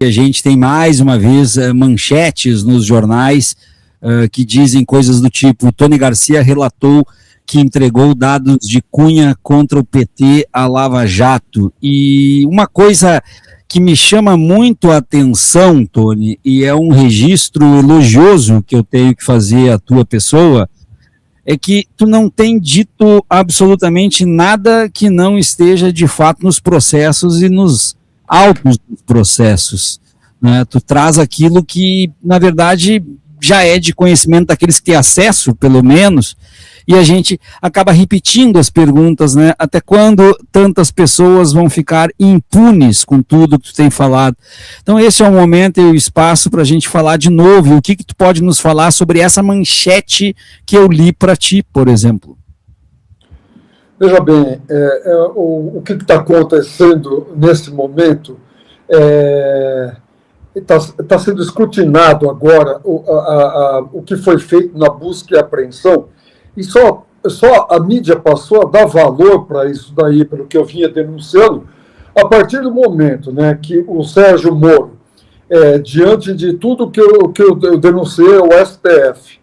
a gente tem mais uma vez manchetes nos jornais que dizem coisas do tipo: Tony Garcia relatou que entregou dados de Cunha contra o PT à Lava Jato. E uma coisa que me chama muito a atenção, Tony, e é um registro elogioso que eu tenho que fazer à tua pessoa, é que tu não tem dito absolutamente nada que não esteja de fato nos processos e nos autos dos processos, né? Tu traz aquilo que, na verdade, já é de conhecimento daqueles que têm acesso, pelo menos, e a gente acaba repetindo as perguntas, né? Até quando tantas pessoas vão ficar impunes com tudo que tu tem falado? Então esse é o momento e o espaço para a gente falar de novo. O que tu pode nos falar sobre essa manchete que eu li para ti, por exemplo? Veja bem, o que está acontecendo nesse momento está sendo escrutinado agora o que foi feito na busca e apreensão. E só a mídia passou a dar valor para isso daí, pelo que eu vinha denunciando, a partir do momento, né, que o Sérgio Moro, diante de tudo que eu denunciei ao STF,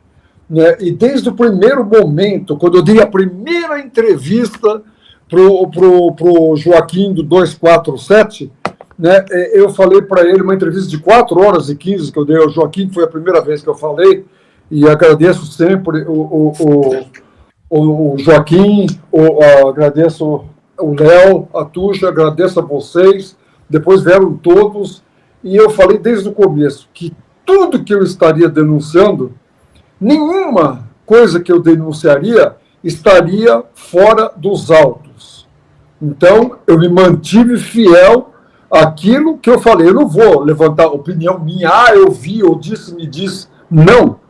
né, e desde o primeiro momento, quando eu dei a primeira entrevista pro Joaquim do 247, né, eu falei para ele uma entrevista de 4 horas e 15 que eu dei ao Joaquim, que foi a primeira vez que eu falei, e agradeço sempre o Joaquim, agradeço o Léo, a Tuxa, agradeço a vocês, depois vieram todos, e eu falei desde o começo que tudo que eu estaria denunciando, nenhuma coisa que eu denunciaria estaria fora dos autos. Então, eu me mantive fiel àquilo que eu falei. Eu não vou levantar opinião minha, eu vi, eu disse, me disse. Não.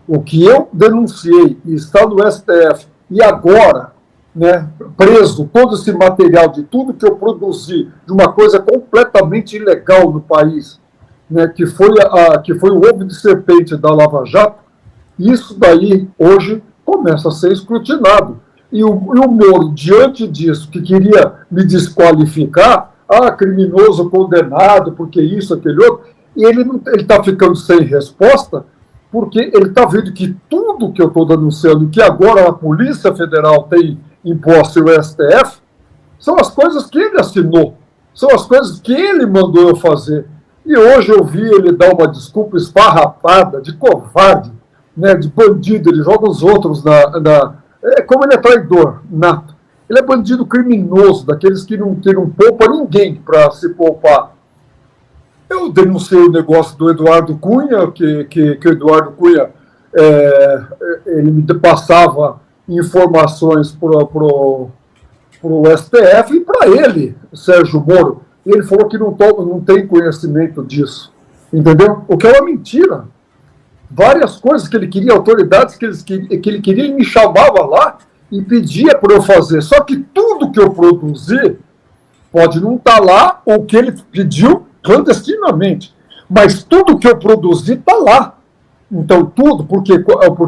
O que eu denunciei e está no STF, e agora, né, preso todo esse material de tudo que eu produzi, de uma coisa completamente ilegal no país, né, que foi o ovo de serpente da Lava Jato, isso daí hoje começa a ser escrutinado. E o Moro, diante disso, que queria me desqualificar, criminoso condenado, porque isso, aquele outro, e ele está ficando sem resposta, porque ele está vendo que tudo que eu estou denunciando, que agora a Polícia Federal tem imposto e o STF, são as coisas que ele assinou, são as coisas que ele mandou eu fazer. E hoje eu vi ele dar uma desculpa esfarrapada, de covarde, né, de bandido, ele joga os outros como ele é traidor nato. Ele é bandido criminoso, daqueles que não poupa ninguém para se poupar. Eu denunciei o negócio do Eduardo Cunha, que o Eduardo Cunha ele me passava informações para o STF e para ele, Sérgio Moro. E ele falou que não tem conhecimento disso. Entendeu? O que é uma mentira. Várias coisas que ele queria, autoridades que ele queria, ele me chamava lá e pedia para eu fazer. Só que tudo que eu produzi pode não estar lá, ou que ele pediu clandestinamente. Mas tudo que eu produzi está lá. Então, tudo, porque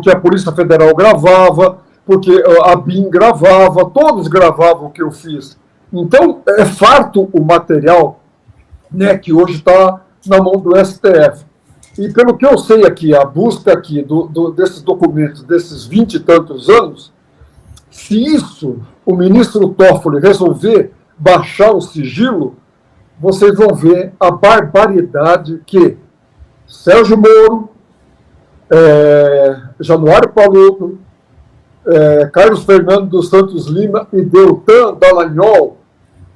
a Polícia Federal gravava, porque a BIM gravava, todos gravavam o que eu fiz. Então, é farto o material, né, que hoje está na mão do STF. E pelo que eu sei aqui, a busca aqui desses documentos, desses 20 e tantos anos, se isso, o ministro Toffoli resolver baixar o sigilo, vocês vão ver a barbaridade que Sérgio Moro, Januário Paludo, Carlos Fernando dos Santos Lima e Deltan Dallagnol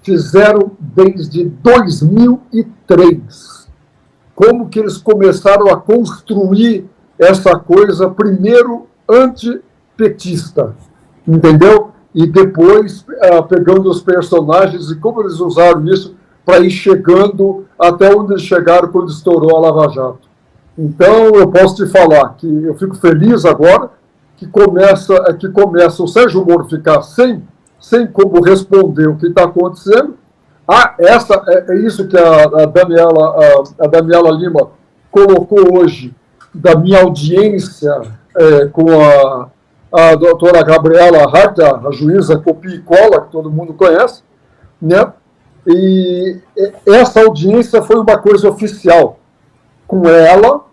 fizeram desde 2003. Como que eles começaram a construir essa coisa, primeiro antipetista, entendeu? E depois pegando os personagens e como eles usaram isso para ir chegando até onde eles chegaram quando estourou a Lava Jato. Então, eu posso te falar que eu fico feliz agora que começa o Sérgio Moro ficar sem como responder o que está acontecendo. É isso que a Daniela Lima colocou hoje, da minha audiência com a doutora Gabriela Hart, a juíza copia e cola, que todo mundo conhece, né? E essa audiência foi uma coisa oficial, com ela,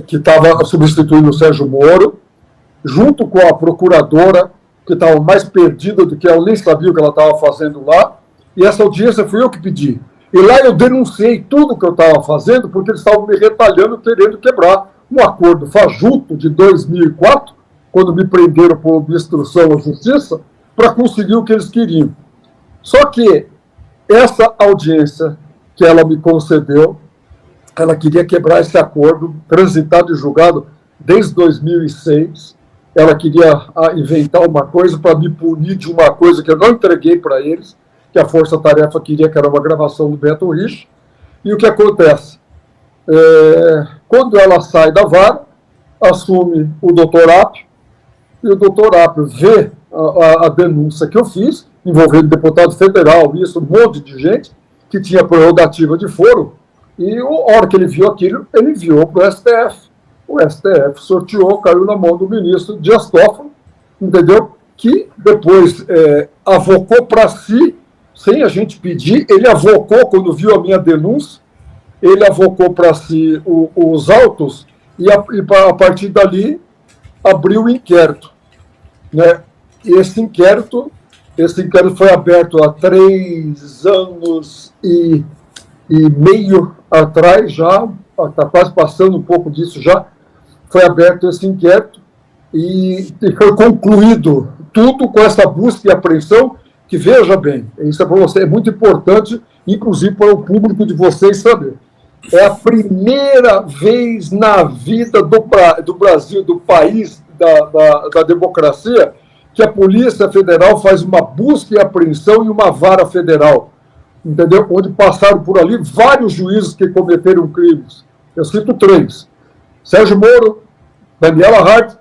que estava substituindo o Sérgio Moro, junto com a procuradora, que estava mais perdida do que ela, nem sabia o que ela estava fazendo lá, e essa audiência fui eu que pedi. E lá eu denunciei tudo o que eu estava fazendo, porque eles estavam me retalhando, querendo quebrar um acordo fajuto de 2004, quando me prenderam por obstrução à justiça, para conseguir o que eles queriam. Só que essa audiência que ela me concedeu, ela queria quebrar esse acordo, transitado e julgado desde 2006. Ela queria inventar uma coisa para me punir de uma coisa que eu não entreguei para eles, que a Força Tarefa queria, que era uma gravação do Beto Rich. E o que acontece? Quando ela sai da vara, assume o doutor Apio, e o doutor Apio vê a denúncia que eu fiz, envolvendo deputado federal, isso, um monte de gente, que tinha prerrogativa de foro, e a hora que ele viu aquilo, ele enviou para o STF. O STF sorteou, caiu na mão do ministro Dias Toffoli, entendeu? Que depois avocou para si, sem a gente pedir, ele avocou, quando viu a minha denúncia, ele avocou para si os autos, e a partir dali abriu o inquérito. Né? Esse inquérito foi aberto há 3 anos e meio atrás já, está quase passando um pouco disso já, foi aberto esse inquérito e foi concluído tudo com essa busca e apreensão, que, veja bem, isso é para você, é muito importante, inclusive para o público de vocês saber. É a primeira vez na vida do Brasil, do país, da democracia, que a Polícia Federal faz uma busca e apreensão em uma vara federal, entendeu? Onde passaram por ali vários juízes que cometeram crimes. Eu cito 3. Sérgio Moro, Daniela Hart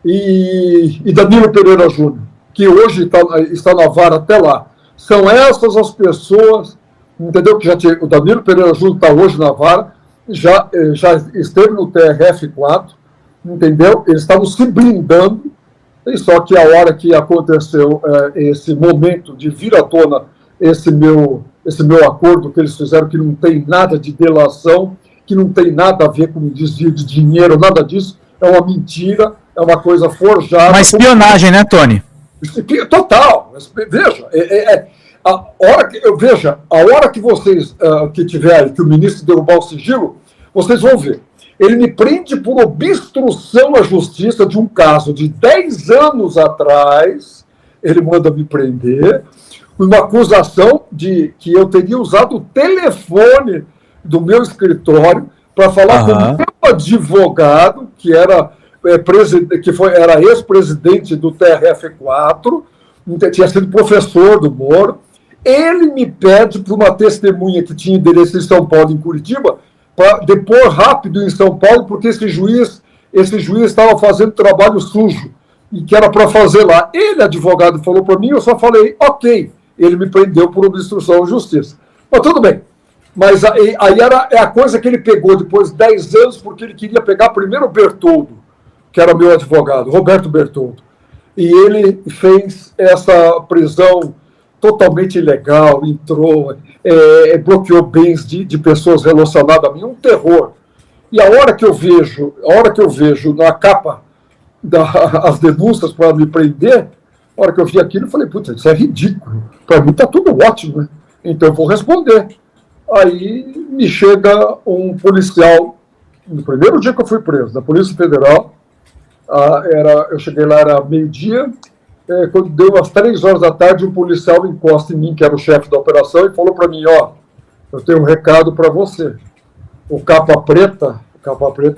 e Danilo Pereira Júnior, que hoje está na vara até lá. São essas as pessoas, entendeu? Que o Danilo Pereira Júnior está hoje na vara, já esteve no TRF4, entendeu? Eles estavam se blindando, e só que a hora que aconteceu esse momento de vir à tona esse meu acordo que eles fizeram, que não tem nada de delação, que não tem nada a ver com desvio de dinheiro, nada disso, é uma mentira, é uma coisa forjada. Uma espionagem, né, Tony? Total. Veja, a hora que vocês, que tiver aí, que o ministro derrubar o sigilo, vocês vão ver. Ele me prende por obstrução à justiça de um caso de 10 anos atrás, ele manda me prender, uma acusação de que eu teria usado o telefone do meu escritório para falar com o meu advogado, que era ex-presidente do TRF4, tinha sido professor do Moro. Ele me pede para uma testemunha que tinha endereço em São Paulo, em Curitiba, para depor rápido em São Paulo, porque esse juiz estava fazendo trabalho sujo, e que era para fazer lá. Ele, advogado, falou para mim, eu só falei, ok. Ele me prendeu por obstrução à justiça. Mas tudo bem. Mas aí é a coisa que ele pegou depois de 10 anos, porque ele queria pegar primeiro o Bertoldo, que era meu advogado, Roberto Bertoldo. E ele fez essa prisão totalmente ilegal, entrou, bloqueou bens de pessoas relacionadas a mim, um terror. E a hora que eu vejo na capa as denúncias para me prender, a hora que eu vi aquilo, eu falei, putz, isso é ridículo. Para mim está tudo ótimo, né? Então eu vou responder. Aí me chega um policial, no primeiro dia que eu fui preso, da Polícia Federal, eu cheguei lá, era meio-dia, quando deu às 3 horas da tarde, um policial encosta em mim, que era o chefe da operação, e falou para mim, eu tenho um recado para você. O Capa Preta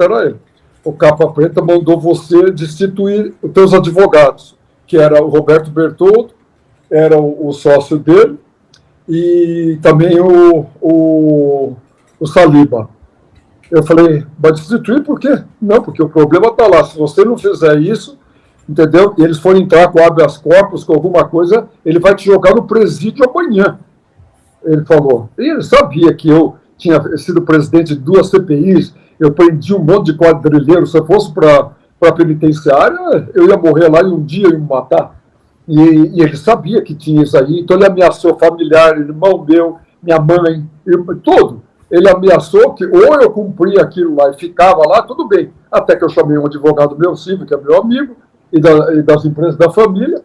era ele, o Capa Preta mandou você destituir os teus advogados, que era o Roberto Bertoldo, era o sócio dele, e também o Saliba. Eu falei, vai destituir por quê? Não, porque o problema está lá. Se você não fizer isso, entendeu? E eles forem entrar com habeas corpus, com alguma coisa, ele vai te jogar no presídio amanhã. Ele falou. E ele sabia que eu tinha sido presidente de 2 CPIs, eu prendi um monte de quadrilheiros. Se eu fosse para a penitenciária, eu ia morrer lá e um dia ia me matar. E ele sabia que tinha isso aí, então ele ameaçou familiar, irmão meu, minha mãe, tudo. Ele ameaçou que ou eu cumpria aquilo lá e ficava lá, tudo bem. Até que eu chamei um advogado meu, Silvio, que é meu amigo, e das empresas da família.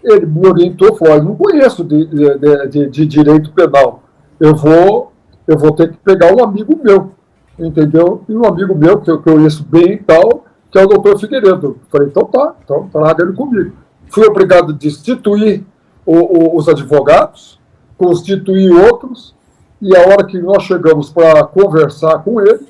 Ele me orientou, falou: eu não conheço de direito penal. Eu vou ter que pegar um amigo meu, entendeu? E um amigo meu, que eu conheço bem e tal, que é o doutor Figueiredo. Falei: então tá, então traga ele comigo. Fui obrigado a destituir os advogados, constituir outros, e a hora que nós chegamos para conversar com ele,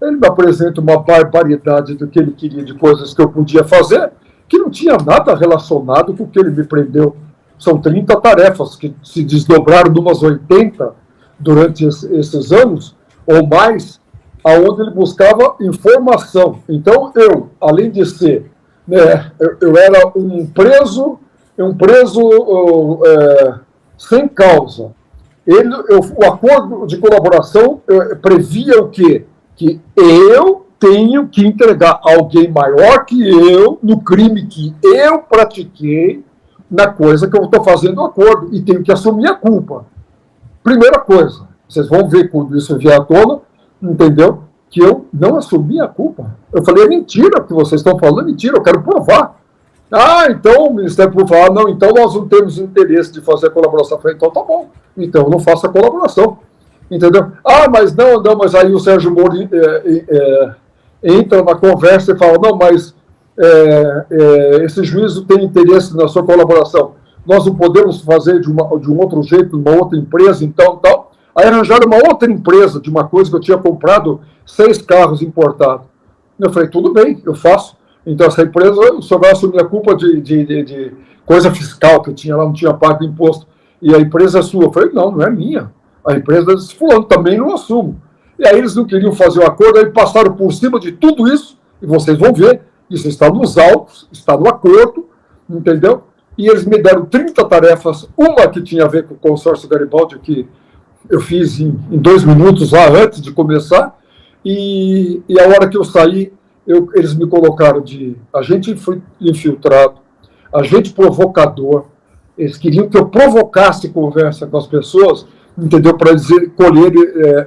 ele me apresenta uma barbaridade do que ele queria, de coisas que eu podia fazer, que não tinha nada relacionado com o que ele me prendeu. São 30 tarefas que se desdobraram de umas 80 durante esses anos, ou mais, aonde ele buscava informação. Então, eu, além de ser, né, eu era um preso sem causa. O acordo de colaboração previa o quê? Que eu tenho que entregar alguém maior que eu no crime que eu pratiquei, na coisa que eu estou fazendo o acordo, e tenho que assumir a culpa. Primeira coisa, vocês vão ver quando isso vier à tona, entendeu? Que eu não assumi a culpa. Eu falei: é mentira o que vocês estão falando, é mentira, eu quero provar. Ah, então o Ministério Público fala: não, então nós não temos interesse de fazer a colaboração. Eu falei: então tá bom, então eu não faço a colaboração. Entendeu? Ah, mas não, mas aí o Sérgio Moro entra na conversa e fala: não, mas esse juízo tem interesse na sua colaboração. Nós não podemos fazer de um outro jeito, numa outra empresa, então, tal. Aí arranjaram uma outra empresa de uma coisa que eu tinha comprado 6 carros importados. Eu falei: tudo bem, eu faço. Então, essa empresa, o senhor vai assumir a culpa de coisa fiscal que eu tinha lá, não tinha pago imposto. E a empresa é sua. Eu falei: não, não é minha. A empresa desse fulano também não assumo. E aí eles não queriam fazer o acordo, aí passaram por cima de tudo isso, e vocês vão ver, isso está nos autos, está no acordo, entendeu? E eles me deram 30 tarefas, uma que tinha a ver com o consórcio Garibaldi, que eu fiz em 2 minutos lá antes de começar, e a hora que eu saí, eles me colocaram de agente infiltrado, agente provocador. Eles queriam que eu provocasse conversa com as pessoas, entendeu? Para colher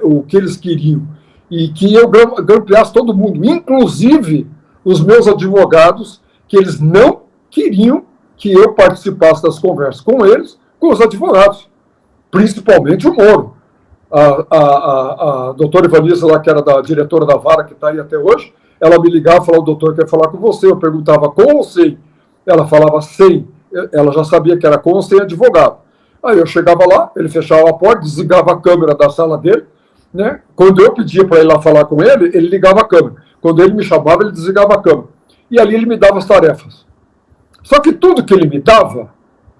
o que eles queriam. E que eu grampeasse todo mundo, inclusive os meus advogados, que eles não queriam que eu participasse das conversas com eles, com os advogados, principalmente o Moro. A doutora Ivanilza, lá, que era da diretora da vara, que está aí até hoje, ela me ligava e falava: o doutor quer falar com você. Eu perguntava: com ou sem? Ela falava: sem. Ela já sabia que era com ou sem advogado. Aí eu chegava lá, ele fechava a porta, desligava a câmera da sala dele, né? Quando eu pedia para ir lá falar com ele, ele ligava a câmera. Quando ele me chamava, ele desligava a câmera. E ali ele me dava as tarefas. Só que tudo que ele me dava,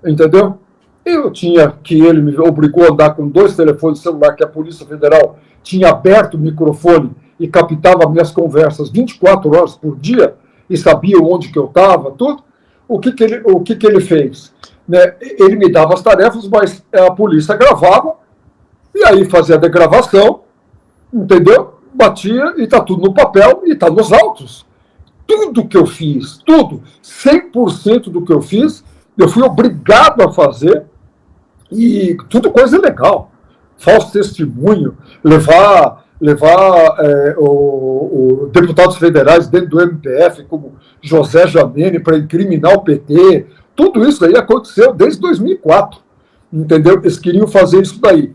entendeu? Ele me obrigou a andar com 2 telefones celular, que a Polícia Federal tinha aberto o microfone e captava minhas conversas 24 horas por dia, e sabia onde que eu estava, tudo. O que ele fez? Né? Ele me dava as tarefas, mas a polícia gravava, e aí fazia a degravação, entendeu? Batia, e está tudo no papel, e está nos autos. Tudo que eu fiz, tudo, 100% do que eu fiz, eu fui obrigado a fazer, e tudo coisa legal. Falso testemunho, levar deputados federais dentro do MPF, como José Janene, para incriminar o PT. Tudo isso aí aconteceu desde 2004, entendeu? Eles queriam fazer isso daí.